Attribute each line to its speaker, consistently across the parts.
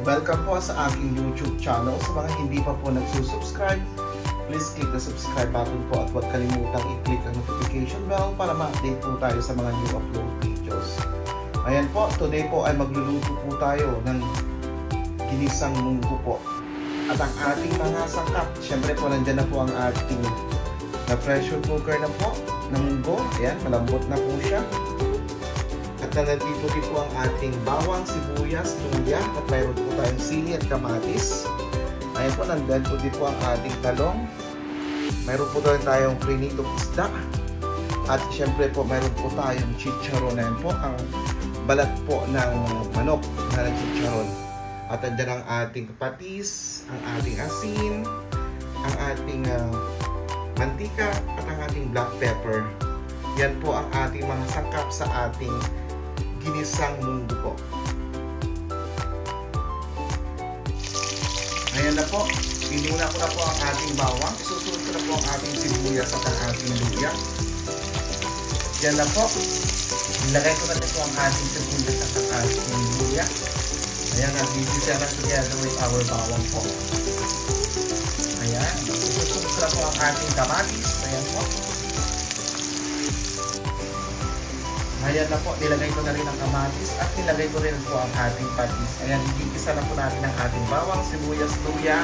Speaker 1: Welcome po sa aking YouTube channel. Sa mga hindi pa po nagsusubscribe, please click the subscribe button po at huwag kalimutang i-click ang notification bell para ma-update po tayo sa mga new upload videos. Ayan po, today po ay magluluto po tayo ng ginisang munggo po. At ang ating mga sangkap, syempre po nandyan na po ang ating na pressure cooker na po na munggo. Ayan, malambot na po siya. At nandito din po ang ating bawang, sibuyas, luya, at mayroon po tayong sili at kamatis. Ayan po, nandyan po din po ang ating talong. Mayroon po tayong prinitong isda. At syempre po, mayroon po tayong chicharon. Ayan po, ang balat po ng manok na chicharon. At nandyan ang ating patis, ang ating asin, ang ating mantika, at ang ating black pepper. Yan po ang ating mga sangkap sa ating ginisang munggo po. Ayan na po. Pinuna ko na po ang ating bawang. Susunod ko na po ang ating sibuyas at ang ating luya. Yan na po. Nilagay ko na po ang ating sibuyas at ang ating luya. Ayan na. Bibisa na together with our bawang po. Ayan. Susunod ko na po ang ating kamatis. Ayan po. Ayan na po, nilagay ko na rin ang kamatis at nilagay ko rin po ang ating patis. Ayan, igigisa na po natin ang ating bawang, sibuyas, luya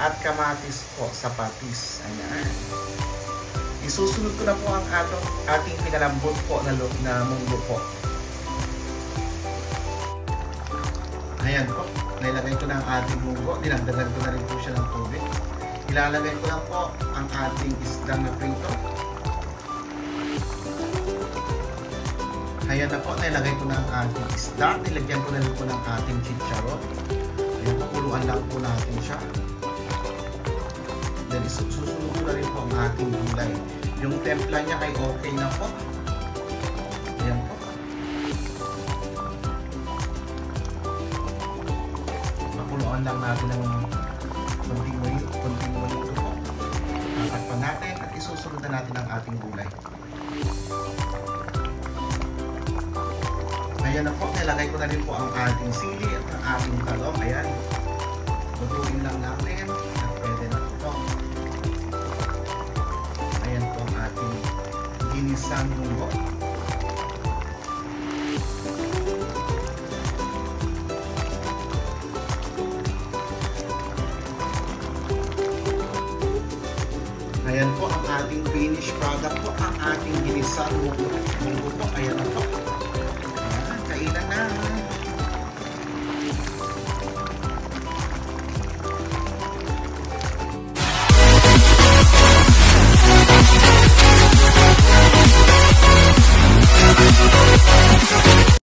Speaker 1: at kamatis po sa patis. Ayan. Isusunod ko na po ang ating pinalambot po na munggo po. Ayan po, nilagay ko na ang ating munggo. Dinagdagan ko na rin po siya ng tubig. Ilalagay ko lang po ang ating isdang na prito. Ayan na po, nilagay ko na ang ating isda. Nilagyan ko na rin po ng ating chicharon. Ayan po, kuluan lang po natin siya. Then, susunod ko na rin po ang ating gulay. Yung templa niya ay okay na po. Ayan po. Pakuluan lang natin ng konting minuto po. Tatakpan natin at isusunod na natin ang ating gulay. Ayan na po, nilagay ko na rin po ang ating sili at ang ating talong. Ayan. Lutuin lang natin at pwede na po. Ayan po ang ating ginisang munggo. Ayan po ang ating finished product po, ang ating ginisang munggo po. Ayan na po.